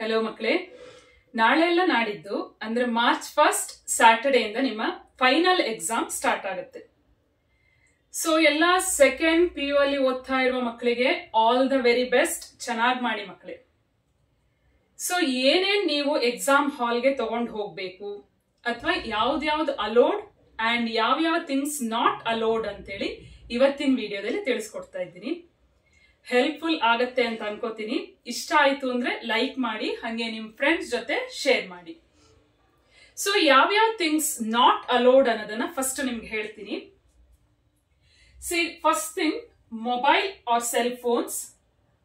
Hello ಮಕ್ಕಳೇ, ನಾಳೆ ಎಲ್ಲ ನಾಡಿದ್ದು ಅಂದ್ರೆ ಮಾರ್ಚ್ 1 ಸ್ಯಾಟರ್ಡೇ ಇಂದ ನಿಮ್ಮ ಫೈನಲ್ ಎಕ್ಸಾಮ್ ಸ್ಟಾರ್ಟ್ ಆಗುತ್ತೆ. ಸೊ ಎಲ್ಲ ಸೆಕೆಂಡ್ PU ಅಲ್ಲಿ ಓದ್ತಾ ಇರುವ ಮಕ್ಕಳಿಗೆ ಆಲ್ ದ ವೆರಿ ಬೆಸ್ಟ್. ಚೆನ್ನಾಗಿ ಮಾಡಿ ಮಕ್ಕಳೇ. ಸೊ ಏನೇನ್ ನೀವು ಎಕ್ಸಾಮ್ ಹಾಲ್ಗೆ ತಗೊಂಡು ಹೋಗ್ಬೇಕು ಅಥವಾ ಯಾವ್ದು ಅಲೋಡ್ ಅಂಡ್ ಯಾವ ಥಿಂಗ್ಸ್ ನಾಟ್ ಅಲೋಡ್ ಅಂತೇಳಿ ಇವತ್ತಿನ ವಿಡಿಯೋದಲ್ಲಿ ತಿಳಿಸ್ಕೊಡ್ತಾ ಇದ್ದೀನಿ. ಹೆಲ್ಪ್ಫುಲ್ ಆಗತ್ತೆ ಅಂತ ಅನ್ಕೋತೀನಿ. ಇಷ್ಟ ಆಯ್ತು ಅಂದ್ರೆ ಲೈಕ್ ಮಾಡಿ, ಹಾಗೆ ನಿಮ್ ಫ್ರೆಂಡ್ಸ್ ಜೊತೆ ಶೇರ್ ಮಾಡಿ. ಸೊ ಯಾವ್ಯಾವ ಥಿಂಗ್ಸ್ ನಾಟ್ ಅಲೋಡ್ ಅನ್ನೋದನ್ನ ಫಸ್ಟ್ ನಿಮ್ಗೆ ಹೇಳ್ತೀನಿ. First thing, mobile or cell phones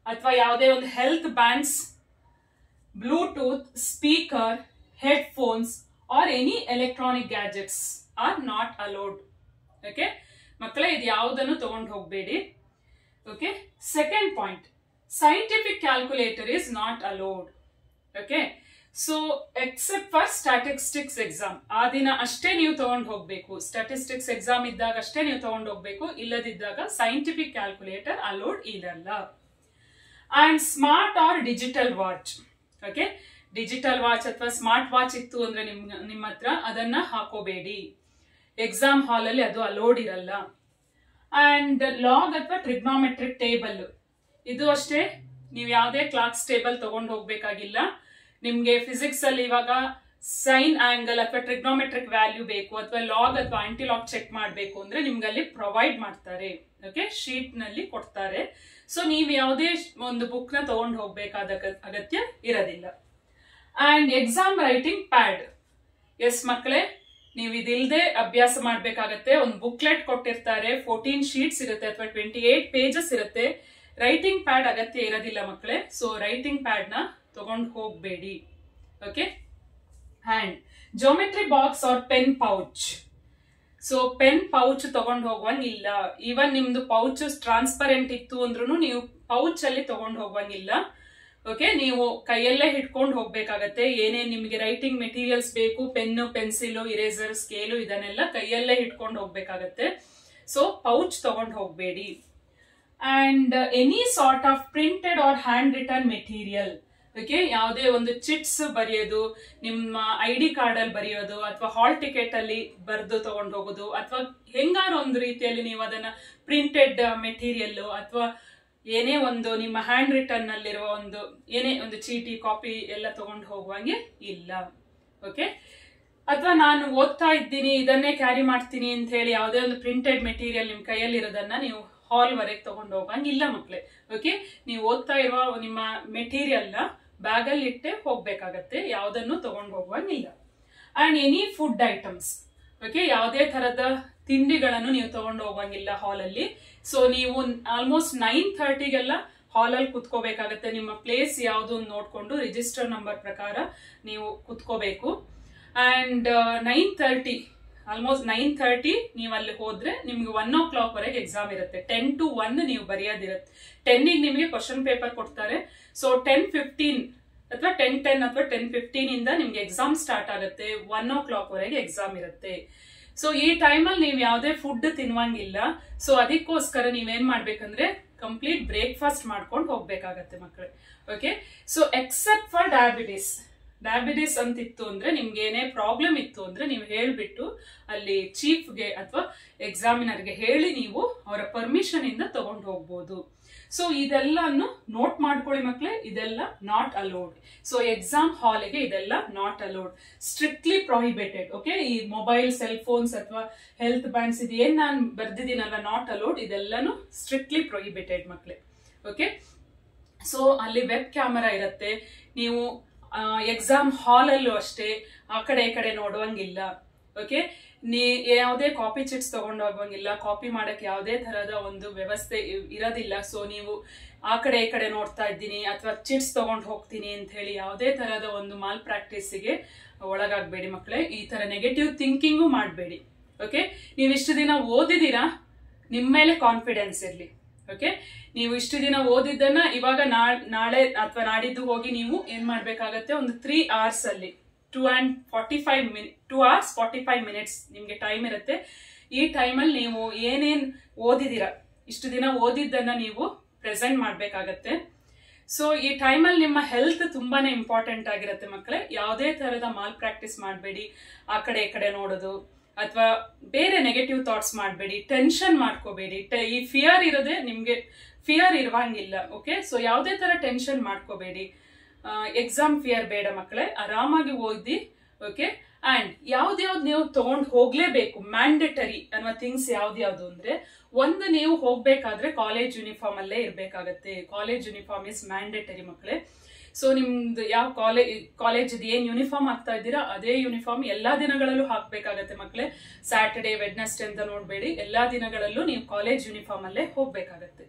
ಅಥವಾ ಯಾವುದೇ ಒಂದು health bands, bluetooth, speaker, headphones or any electronic gadgets or not allowed. Okay ಮಕ್ಕಳೇ, ಇದು ಯಾವುದನ್ನು ತಗೊಂಡು ಹೋಗಬೇಡಿ. Okay, second point, scientific calculator is not allowed. Okay, so except for statistics exam, ಆ ದಿನ ಅಷ್ಟೇ ನೀವು ತಗೊಂಡು ಹೋಗ್ಬೇಕು. ಸ್ಟಾಟಿಸ್ಟಿಕ್ಸ್ ಎಕ್ಸಾಮ್ ಇದ್ದಾಗ ಅಷ್ಟೇ ನೀವು ತಗೊಂಡು ಹೋಗ್ಬೇಕು, ಇಲ್ಲದಿದ್ದಾಗ ಸೈಂಟಿಫಿಕ್ ಕ್ಯಾಲ್ಕುಲೇಟರ್ ಅಲೋಡ್ ಇರಲ್ಲ. And smart or digital watch. Okay, digital watch ಅಥವಾ ಸ್ಮಾರ್ಟ್ ವಾಚ್ ಇತ್ತು ಅಂದ್ರೆ ನಿಮ್ಮ ಹತ್ರ ಅದನ್ನ ಹಾಕೋಬೇಡಿ. ಎಕ್ಸಾಮ್ ಹಾಲ್ ಅಲ್ಲಿ ಅದು ಅಲೋಡ್ ಇರಲ್ಲ. ಅಂಡ್ ಲಾಗ್ ಅಥವಾ ಟ್ರಿಗ್ನೋಮೆಟ್ರಿಕ್ ಟೇಬಲ್, ಇದು ಅಷ್ಟೇ ನೀವು ಯಾವುದೇ ಕ್ಲಾಕ್ಸ್ ಟೇಬಲ್ ತಗೊಂಡು ಹೋಗ್ಬೇಕಾಗಿಲ್ಲ. ನಿಮ್ಗೆ ಫಿಸಿಕ್ಸ್ ಅಲ್ಲಿ ಇವಾಗ ಸೈನ್ ಆಂಗಲ್ ಅಥವಾ ಟ್ರಿಗ್ನೋಮೆಟ್ರಿಕ್ ವ್ಯಾಲ್ಯೂ ಬೇಕು ಅಥವಾ ಲಾಗ್ ಅಥವಾ ಆಂಟಿ ಲಾಗ್ ಚೆಕ್ ಮಾಡಬೇಕು ಅಂದ್ರೆ ನಿಮ್ಗೆ ಅಲ್ಲಿ ಪ್ರೊವೈಡ್ ಮಾಡ್ತಾರೆ. ಓಕೆ, ಶೀಟ್ ನಲ್ಲಿ ಕೊಡ್ತಾರೆ. ಸೊ ನೀವು ಯಾವುದೇ ಒಂದು ಬುಕ್ ನ ತಗೊಂಡು ಹೋಗ್ಬೇಕಾದ ಅಗತ್ಯ ಇರೋದಿಲ್ಲ. And exam writing pad, yes ಮಕ್ಕಳೇ, ನೀವು ಇದಿಲ್ಲದೆ ಅಭ್ಯಾಸ ಮಾಡ್ಬೇಕಾಗತ್ತೆ. ಒಂದು ಬುಕ್ಲೆಟ್ ಕೊಟ್ಟಿರ್ತಾರೆ, 14 ಶೀಟ್ಸ್ ಇರುತ್ತೆ ಅಥವಾ 28 ಪೇಜಸ್ ಇರುತ್ತೆ. ರೈಟಿಂಗ್ ಪ್ಯಾಡ್ ಅಗತ್ಯ ಇರೋದಿಲ್ಲ ಮಕ್ಕಳೇ. ಸೊ ರೈಟಿಂಗ್ ಪ್ಯಾಡ್ ನ ತಗೊಂಡು ಹೋಗ್ಬೇಡಿ. Okay, and geometry box or pen pouch. So pen pouch ತಗೊಂಡು ಹೋಗುವಂಗಿಲ್ಲ. ಈವನ್ ನಿಮ್ದು ಪೌಚ್ ಟ್ರಾನ್ಸ್ಪರೆಂಟ್ ಇತ್ತು ಅಂದ್ರೂ ನೀವು ಪೌಚ್ ಅಲ್ಲಿ ತಗೊಂಡು ಹೋಗುವಂಗಿಲ್ಲ. ಓಕೆ, ನೀವು ಕೈಯಲ್ಲೇ ಹಿಡ್ಕೊಂಡು ಹೋಗ್ಬೇಕಾಗತ್ತೆ. ಏನೇನ್ ನಿಮ್ಗೆ ರೈಟಿಂಗ್ ಮೆಟೀರಿಯಲ್ಸ್ ಬೇಕು, ಪೆನ್ನು, ಪೆನ್ಸಿಲು, ಇರೇಸರ್, ಸ್ಕೇಲು, ಇದನ್ನೆಲ್ಲ ಕೈಯಲ್ಲೇ ಹಿಡ್ಕೊಂಡು ಹೋಗ್ಬೇಕಾಗತ್ತೆ. ಸೊ ಪೌಚ್ ತಗೊಂಡು ಹೋಗ್ಬೇಡಿ. And any sort of printed or handwritten material. Okay, ಯಾವುದೇ ಒಂದು ಚಿಟ್ಸ್ ಬರೆಯೋದು, ನಿಮ್ಮ ID ಕಾರ್ಡ್ ಅಲ್ಲಿ ಬರೆಯೋದು ಅಥವಾ ಹಾಲ್ ಟಿಕೆಟ್ ಅಲ್ಲಿ ಬರೆದು ತಗೊಂಡು ಹೋಗೋದು ಅಥವಾ ಹೆಂಗಾರು ಒಂದು ರೀತಿಯಲ್ಲಿ ನೀವು ಅದನ್ನ ಪ್ರಿಂಟೆಡ್ ಮೆಟೀರಿಯಲ್ ಅಥವಾ ಏನೇ ಒಂದು ನಿಮ್ಮ ಹ್ಯಾಂಡ್ ರಿಟರ್ನ್ ನಲ್ಲಿರುವ ಏನೇ ಒಂದು ಚೀಟಿ, ಕಾಪಿ ಎಲ್ಲ ತಗೊಂಡು ಹೋಗುವಂಗೆ ಇಲ್ಲ. ಓಕೆ, ಅಥವಾ ನಾನು ಓದ್ತಾ ಇದ್ದೀನಿ ಇದನ್ನೇ ಕ್ಯಾರಿ ಮಾಡ್ತೀನಿ ಅಂತ ಹೇಳಿ ಯಾವುದೇ ಒಂದು ಪ್ರಿಂಟೆಡ್ ಮೆಟೀರಿಯಲ್ ನಿಮ್ ಕೈಯಲ್ಲಿ ಇರೋದನ್ನ ನೀವು ಹಾಲ್ ವರೆಗೆ ತಗೊಂಡು ಹೋಗಂಗಿಲ್ಲ ಮಕ್ಕಳೇ. ಓಕೆ, ನೀವು ಓದ್ತಾ ಇರುವ ನಿಮ್ಮ ಮೆಟೀರಿಯಲ್ ನ ಬ್ಯಾಗ್ ಅಲ್ಲಿ ಇಟ್ಟೆ ಹೋಗ್ಬೇಕಾಗತ್ತೆ, ಯಾವುದನ್ನು ತಗೊಂಡು ಹೋಗುವಂಗಿಲ್ಲ. And any food items. Okay, ಯಾವುದೇ ತರದ ತಿಂಡಿಗಳನ್ನು ನೀವು ತಗೊಂಡು ಹೋಗಂಗಿಲ್ಲ ಹಾಲ್ ಅಲ್ಲಿ. ಸೊ ನೀವು ಆಲ್ಮೋಸ್ಟ್ 9:30ಗೆಲ್ಲ ಹಾಲ್ ಅಲ್ಲಿ ಕುತ್ಕೋಬೇಕಾಗತ್ತೆ. ನಿಮ್ಮ ಪ್ಲೇಸ್ ಯಾವುದು ನೋಡ್ಕೊಂಡು ರಿಜಿಸ್ಟರ್ ನಂಬರ್ ಪ್ರಕಾರ ನೀವು ಕುತ್ಕೋಬೇಕು. ಅಂಡ್ 9:30 ಆಲ್ಮೋಸ್ಟ್ 9:30 ನೀವು ಅಲ್ಲಿ ಹೋದ್ರೆ ನಿಮ್ಗೆ 1 o'clock ವರೆಗೆ ಎಕ್ಸಾಮ್ ಇರುತ್ತೆ. 10 to 1 ನೀವು ಬರೆಯೋದಿರುತ್ತೆ. 10ಗೆ ನಿಮಗೆ ಕ್ವಶನ್ ಪೇಪರ್ ಕೊಡ್ತಾರೆ. ಸೊ 10:15 ಅಥವಾ 10:10 ಅಥವಾ 10:15 ಇಂದ ನಿಮ್ಗೆ ಎಕ್ಸಾಮ್ ಸ್ಟಾರ್ಟ್ ಆಗುತ್ತೆ. 1 o'clock ವರೆಗೆ ಎಕ್ಸಾಮ್ ಇರುತ್ತೆ. ಸೊ ಈ ಟೈಮಲ್ಲಿ ನೀವು ಯಾವುದೇ ಫುಡ್ ತಿನ್ನುವಂಗಿಲ್ಲ. ಸೊ ಅದಕ್ಕೋಸ್ಕರ ನೀವೇನ್ ಮಾಡ್ಬೇಕಂದ್ರೆ ಕಂಪ್ಲೀಟ್ ಬ್ರೇಕ್ಫಾಸ್ಟ್ ಮಾಡ್ಕೊಂಡು ಹೋಗ್ಬೇಕಾಗತ್ತೆ ಮಕ್ಕಳೇ. Okay, so except for diabetes ಅಂತಿತ್ತು ಅಂದ್ರೆ ನಿಮ್ಗೆ ಏನೇ ಪ್ರಾಬ್ಲಮ್ ಇತ್ತು ಅಂದ್ರೆ ನೀವು ಹೇಳ್ಬಿಟ್ಟು ಅಲ್ಲಿ ಚೀಫ್ಗೆ ಅಥವಾ ಎಕ್ಸಾಮಿನರ್ಗೆ ಹೇಳಿ ನೀವು ಅವರ ಪರ್ಮಿಷನ್ ಇಂದ ತಗೊಂಡು ಹೋಗ್ಬೋದು. ಸೊ ಇದೆಲ್ಲಾನು ನೋಟ್ ಮಾಡ್ಕೊಳ್ಳಿ ಮಕ್ಕಳೇ, ಇದೆಲ್ಲ ನಾಟ್ ಅಲೋಡ್. ಸೊ ಎಕ್ಸಾಮ್ ಹಾಲಿಗೆ ಇದೆಲ್ಲ not allowed, strictly prohibited. Okay, ಈ ಮೊಬೈಲ್, ಸೆಲ್ ಫೋನ್ಸ್ ಅಥವಾ ಹೆಲ್ತ್ ಬ್ಯಾಂಡ್ಸ್ ಇದೇನ್ ನಾನು ಬರ್ದಿದ್ದೀನಲ್ಲ ನಾಟ್ ಅಲೋಡ್, ಇದೆಲ್ಲಾನು ಸ್ಟ್ರಿಕ್ಟ್ಲಿ ಪ್ರೊಹಿಬಿಟೆಡ್ ಮಕ್ಕಳೇ. ಓಕೆ, ಸೊ ಅಲ್ಲಿ ವೆಬ್ ಕ್ಯಾಮರಾ ಇರುತ್ತೆ. ನೀವು ಎಕ್ಸಾಮ್ ಹಾಲ್ ಅಲ್ಲೂ ಅಷ್ಟೇ ಆ ಕಡೆ ಈ ಕಡೆ ನೋಡುವಂಗಿಲ್ಲ. ಓಕೆ, ಯಾವುದೇ ಕಾಪಿ ಚಿಟ್ಸ್ ತಗೊಂಡು ಹೋಗುವಂಗಿಲ್ಲ. ಕಾಪಿ ಮಾಡಕ್ ಯಾವುದೇ ತರಹದ ಒಂದು ವ್ಯವಸ್ಥೆ ಇರೋದಿಲ್ಲ. ಸೊ ನೀವು ಆ ಕಡೆ ಈ ಕಡೆ ನೋಡ್ತಾ ಇದ್ದೀನಿ ಅಥವಾ ಚಿಟ್ಸ್ ತಗೊಂಡು ಹೋಗ್ತೀನಿ ಅಂತ ಹೇಳಿ ಯಾವುದೇ ತರಹದ ಒಂದು ಮಾಲ್ ಪ್ರಾಕ್ಟೀಸಿಗೆ ಒಳಗಾಗಬೇಡಿ ಮಕ್ಕಳೇ. ಈ ತರ ನೆಗೆಟಿವ್ ಥಿಂಕಿಂಗು ಮಾಡಬೇಡಿ. ಓಕೆ, ನೀವು ಇಷ್ಟು ದಿನ ಓದಿದೀರಾ, ನಿಮ್ಮ ಮೇಲೆ ಕಾನ್ಫಿಡೆನ್ಸ್ ಇರಲಿ. ಓಕೆ, ನೀವು ಇಷ್ಟು ದಿನ ಓದಿದ್ದನ್ನ ಇವಾಗ ನಾಳೆ ಅಥವಾ ನಾಡಿದ್ದು ಹೋಗಿ ನೀವು ಏನ್ ಮಾಡ್ಬೇಕಾಗತ್ತೆ, ಒಂದು 3 hours ಅಲ್ಲಿ 2 hours 45 minutes ನಿಮ್ಗೆ ಟೈಮ್ ಇರುತ್ತೆ. ಈ ಟೈಮಲ್ಲಿ ನೀವು ಏನೇನ್ ಓದಿದೀರಾ, ಇಷ್ಟು ದಿನ ಓದಿದ್ದನ್ನ ನೀವು ಪ್ರೆಸೆಂಟ್ ಮಾಡ್ಬೇಕಾಗತ್ತೆ. ಸೊ ಈ ಟೈಮಲ್ಲಿ ನಿಮ್ಮ ಹೆಲ್ತ್ ತುಂಬಾನೇ ಇಂಪಾರ್ಟೆಂಟ್ ಆಗಿರುತ್ತೆ ಮಕ್ಕಳೇ. ಯಾವುದೇ ತರಹದ ಮಾಲ್ ಪ್ರಾಕ್ಟೀಸ್ ಮಾಡಬೇಡಿ, ಆ ಕಡೆ ಈ ಕಡೆ ನೋಡೋದು ಅಥವಾ ಬೇರೆ ನೆಗೆಟಿವ್ ಥಾಟ್ಸ್ ಮಾಡಬೇಡಿ, ಟೆನ್ಷನ್ ಮಾಡ್ಕೋಬೇಡಿ. ಈ ಫಿಯರ್ ಇರೋದೇ ನಿಮ್ಗೆ ಫಿಯರ್ ಇರುವಂಗಿಲ್ಲ. ಓಕೆ, ಸೊ ಯಾವುದೇ ತರ ಟೆನ್ಷನ್ ಮಾಡ್ಕೋಬೇಡಿ. ಎಕ್ಸಾಮ್ ಫಿಯರ್ ಬೇಡ ಮಕ್ಕಳೇ, ಆರಾಮಾಗಿ ಓದಿ. ಓಕೆ, ಅಂಡ್ ಯಾವ್ದ್ಯಾವ್ದು ನೀವು ತಗೊಂಡ್ ಹೋಗ್ಲೇಬೇಕು ಮ್ಯಾಂಡೇಟರಿ ಅನ್ನೋ ಥಿಂಗ್ಸ್ ಯಾವ್ದ್ಯಾವ್ದು ಅಂದ್ರೆ, ಒಂದು ನೀವು ಹೋಗ್ಬೇಕಾದ್ರೆ ಕಾಲೇಜ್ ಯೂನಿಫಾರ್ಮ್ ಅಲ್ಲೇ ಇರ್ಬೇಕಾಗತ್ತೆ. ಕಾಲೇಜ್ ಯೂನಿಫಾರ್ಮ್ ಇಸ್ ಮ್ಯಾಂಡೇಟರಿ ಮಕ್ಕಳೇ. ಸೊ ನಿಮ್ದು ಯಾವ ಕಾಲೇಜ್ ಏನ್ ಯೂನಿಫಾರ್ಮ್ ಹಾಕ್ತಾ ಇದ್ದೀರಾ ಅದೇ ಯೂನಿಫಾರ್ಮ್ ಎಲ್ಲಾ ದಿನಗಳಲ್ಲೂ ಹಾಕ್ಬೇಕಾಗತ್ತೆ ಮಕ್ಕಳೇ. ಸ್ಯಾಟರ್ಡೇ ವೆಡ್ನೆಸ್ಡೇ ಅಂತ ನೋಡ್ಬೇಡಿ, ಎಲ್ಲಾ ದಿನಗಳಲ್ಲೂ ನೀವು ಕಾಲೇಜ್ ಯೂನಿಫಾರ್ಮ್ ಅಲ್ಲೇ ಹೋಗ್ಬೇಕಾಗತ್ತೆ.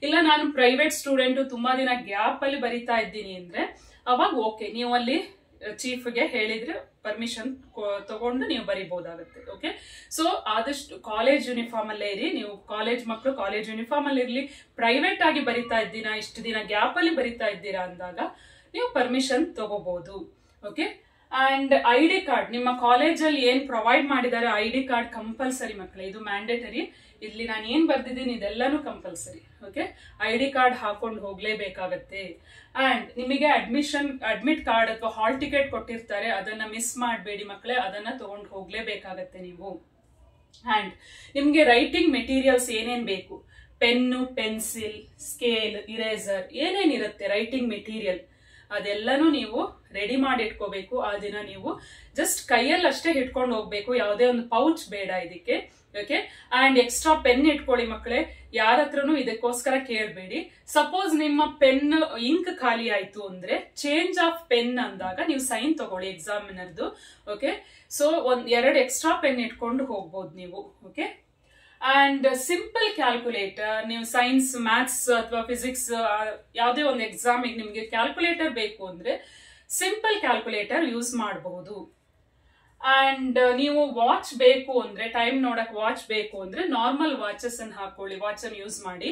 ಇಲ್ಲ ನಾನು ಪ್ರೈವೇಟ್ ಸ್ಟೂಡೆಂಟ್ ತುಂಬಾ ದಿನ ಗ್ಯಾಪ್ ಅಲ್ಲಿ ಬರಿತಾ ಇದ್ದೀನಿ ಅಂದ್ರೆ ಅವಾಗ ಓಕೆ, ನೀವು ಅಲ್ಲಿ ಚೀಫ್ಗೆ ಹೇಳಿದ್ರೆ ಪರ್ಮಿಷನ್ ತಗೊಂಡು ನೀವು ಬರಿಬಹುದಾಗುತ್ತೆ. ಓಕೆ, ಸೊ ಆದಷ್ಟು ಕಾಲೇಜ್ ಯೂನಿಫಾರ್ಮ್ ಅಲ್ಲೇ ಇರಿ. ನೀವು ಕಾಲೇಜ್ ಮಕ್ಕಳು ಕಾಲೇಜ್ ಯೂನಿಫಾರ್ಮ್ ಅಲ್ಲಿ ಇರ್ಲಿ. ಪ್ರೈವೇಟ್ ಆಗಿ ಬರಿತಾ ಇದ್ದೀರಾ, ಇಷ್ಟು ದಿನ ಗ್ಯಾಪ್ ಅಲ್ಲಿ ಬರಿತಾ ಇದ್ದೀರಾ ಅಂದಾಗ ನೀವು ಪರ್ಮಿಷನ್ ತಗೋಬಹುದು. ಓಕೆ, ಅಂಡ್ ID ಕಾರ್ಡ್ ನಿಮ್ಮ ಕಾಲೇಜಲ್ಲಿ ಏನ್ ಪ್ರೊವೈಡ್ ಮಾಡಿದ್ದಾರೆ ID ಕಾರ್ಡ್ ಕಂಪಲ್ಸರಿ ಮಕ್ಕಳೇ, ಇದು ಮ್ಯಾಂಡೇಟರಿ. ಇಲ್ಲಿ ನಾನು ಏನ್ ಬರ್ದಿದ್ದೀನಿ ಇದೆಲ್ಲಾನು ಕಂಪಲ್ಸರಿ. ಓಕೆ, ID ಕಾರ್ಡ್ ಹಾಕೊಂಡು ಹೋಗ್ಲೇಬೇಕಾಗತ್ತೆ. ಅಂಡ್ ನಿಮಗೆ ಅಡ್ಮಿಟ್ ಕಾರ್ಡ್ ಅಥವಾ ಹಾಲ್ ಟಿಕೆಟ್ ಕೊಟ್ಟಿರ್ತಾರೆ, ಅದನ್ನ ಮಿಸ್ ಮಾಡಬೇಡಿ ಮಕ್ಕಳೇ, ಅದನ್ನ ತಗೊಂಡು ಹೋಗ್ಲೇಬೇಕಾಗತ್ತೆ ನೀವು. ಅಂಡ್ ನಿಮ್ಗೆ ರೈಟಿಂಗ್ ಮೆಟೀರಿಯಲ್ಸ್ ಏನೇನ್ ಬೇಕು, ಪೆನ್ನು, ಪೆನ್ಸಿಲ್, ಸ್ಕೇಲ್, ಇರೇಸರ್ ಏನೇನಿರುತ್ತೆ ರೈಟಿಂಗ್ ಮೆಟೀರಿಯಲ್ ಅದೆಲ್ಲಾನು ನೀವು ರೆಡಿ ಮಾಡಿ ಇಟ್ಕೋಬೇಕು. ಆ ದಿನ ನೀವು ಜಸ್ಟ್ ಕೈಯಲ್ಲಿ ಅಷ್ಟೇ ಇಟ್ಕೊಂಡು ಹೋಗ್ಬೇಕು, ಯಾವುದೇ ಒಂದು ಪೌಚ್ ಬೇಡ ಇದಕ್ಕೆ. ಓಕೆ, ಅಂಡ್ ಎಕ್ಸ್ಟ್ರಾ ಪೆನ್ ಇಟ್ಕೊಳ್ಳಿ ಮಕ್ಕಳೇ, ಯಾರ ಹತ್ರನು ಇದಕ್ಕೋಸ್ಕರ ಕೇಳಬೇಡಿ. ಸಪೋಸ್ ನಿಮ್ಮ ಪೆನ್ ಇಂಕ್ ಖಾಲಿ ಆಯ್ತು ಅಂದ್ರೆ ಚೇಂಜ್ ಆಫ್ ಪೆನ್ ಅಂದಾಗ ನೀವು ಸೈನ್ ತಗೊಳ್ಳಿ ಎಕ್ಸಾಮಿನರ್ದು. ಓಕೆ, ಸೊ ಎರಡು ಎಕ್ಸ್ಟ್ರಾ ಪೆನ್ ಇಟ್ಕೊಂಡು ಹೋಗ್ಬೋದು ನೀವು. ಓಕೆ, ಅಂಡ್ ಸಿಂಪಲ್ ಕ್ಯಾಲ್ಕುಲೇಟರ್, ನೀವು ಸೈನ್ಸ್, ಮ್ಯಾಥ್ಸ್ ಅಥವಾ ಫಿಸಿಕ್ಸ್ ಯಾವುದೇ ಒಂದು ಎಕ್ಸಾಮಿಗೆ ನಿಮ್ಗೆ ಕ್ಯಾಲ್ಕುಲೇಟರ್ ಬೇಕು ಅಂದ್ರೆ ಸಿಂಪಲ್ ಕ್ಯಾಲ್ಕುಲೇಟರ್ ಯೂಸ್ ಮಾಡಬಹುದು. ಅಂಡ್ ನೀವು ವಾಚ್ ಬೇಕು ಅಂದ್ರೆ, ಟೈಮ್ ನೋಡಕ್ ವಾಚ್ ಬೇಕು ಅಂದ್ರೆ ನಾರ್ಮಲ್ ವಾಚಸ್ ಅನ್ನು ಹಾಕೊಳ್ಳಿ, ವಾಚ್ ಅನ್ನು ಯೂಸ್ ಮಾಡಿ.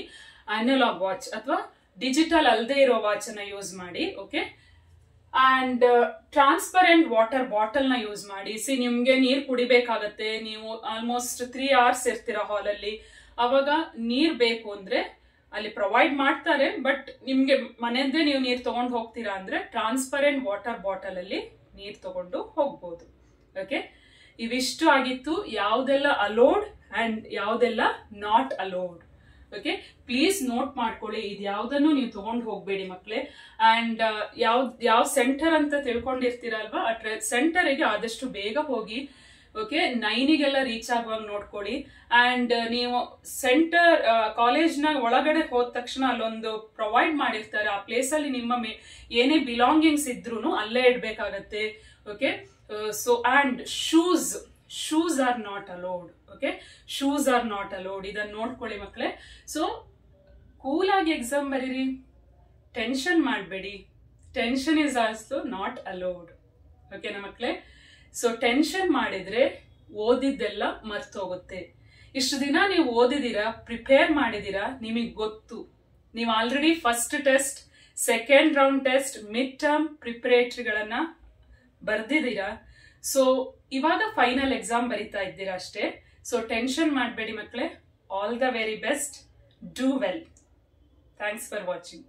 ಅನಲಾಗ್ ವಾಚ್ ಅಥವಾ ಡಿಜಿಟಲ್ ಅಲ್ಲದೆ ಇರೋ ವಾಚ್ ಅನ್ನ ಯೂಸ್ ಮಾಡಿ. Okay, and transparent water bottle ನ ಯೂಸ್ ಮಾಡಿ. ನಿಮ್ಗೆ ನೀರ್ ಕುಡಿಬೇಕಾಗತ್ತೆ, ನೀವು ಆಲ್ಮೋಸ್ಟ್ 3 hours ಇರ್ತೀರಾ ಹಾಲಲ್ಲಿ, ಅವಾಗ ನೀರ್ ಬೇಕು ಅಂದ್ರೆ ಅಲ್ಲಿ ಪ್ರೊವೈಡ್ ಮಾಡ್ತಾರೆ, ಬಟ್ ನಿಮ್ಗೆ ಮನೆಯದ್ದೇ ನೀವು ನೀರ್ ತಗೊಂಡು ಹೋಗ್ತೀರಾ ಅಂದ್ರೆ ಟ್ರಾನ್ಸ್ಪರೆಂಟ್ ವಾಟರ್ ಬಾಟಲ್ ಅಲ್ಲಿ ನೀರ್ ತಗೊಂಡು ಹೋಗ್ಬೋದು. ಓಕೆ, ಇವಿಷ್ಟು ಆಗಿತ್ತು ಯಾವ್ದೆಲ್ಲ ಅಲೋಡ್ ಅಂಡ್ ಯಾವ್ದೆಲ್ಲ not allowed. Okay, please note ಮಾಡ್ಕೊಳ್ಳಿ, ಇದು ಯಾವ್ದನ್ನು ನೀವು ತಗೊಂಡು ಹೋಗ್ಬೇಡಿ ಮಕ್ಕಳೇ. ಅಂಡ್ ಯಾವ ಸೆಂಟರ್ ಅಂತ ತಿಳ್ಕೊಂಡಿರ್ತೀರಲ್ವಾ, ಆ ಸೆಂಟರಿಗೆ ಆದಷ್ಟು ಬೇಗ ಹೋಗಿ. ಓಕೆ, 9ಗೆಲ್ಲ ರೀಚ್ ಆಗುವಾಗ ನೋಡ್ಕೊಳ್ಳಿ. ಅಂಡ್ ನೀವು ಸೆಂಟರ್ ಕಾಲೇಜ್ನ ಒಳಗಡೆ ಹೋದ ತಕ್ಷಣ ಅಲ್ಲೊಂದು ಪ್ರೊವೈಡ್ ಮಾಡಿರ್ತಾರೆ, ಆ ಪ್ಲೇಸ್ ಅಲ್ಲಿ ನಿಮ್ಮ ಏನೇ ಬಿಲಾಂಗಿಂಗ್ಸ್ ಇದ್ರೂ ಅಲ್ಲೇ ಇಡ್ಬೇಕಾಗತ್ತೆ. Okay, so and shoes are not allowed. Okay, shoes are not allowed, ಇದನ್ನ ನೋಡ್ಕೊಳ್ಳಿ ಮಕ್ಕಳೇ. ಸೊ ಕೂಲ್ ಆಗಿ ಎಕ್ಸಾಮ್ ಬರೀರಿ, ಟೆನ್ಷನ್ ಮಾಡಬೇಡಿ. Tension is also not allowed. ಓಕೆನಾ ಮಕ್ಕಳೇ? ಸೊ ಟೆನ್ಷನ್ ಮಾಡಿದ್ರೆ ಓದಿದ್ದೆಲ್ಲ ಮರ್ತೋಗುತ್ತೆ. ಇಷ್ಟು ದಿನ ನೀವು ಓದಿದೀರಾ, ಪ್ರಿಪೇರ್ ಮಾಡಿದೀರಾ, ನಿಮಗೆ ಗೊತ್ತು. ನೀವು already first test, second round test, mid term ಪ್ರಿಪರೇಟರಿಗಳನ್ನ ಬರ್ದಿದ್ದೀರಾ. ಸೊ ಇವಾಗ ಫೈನಲ್ ಎಕ್ಸಾಮ್ ಬರೀತಾ ಇದ್ದೀರಾ ಅಷ್ಟೇ. ಸೊ ಟೆನ್ಷನ್ ಮಾಡಬೇಡಿ ಮಕ್ಕಳೇ. All the very best. Do well. Thanks for watching.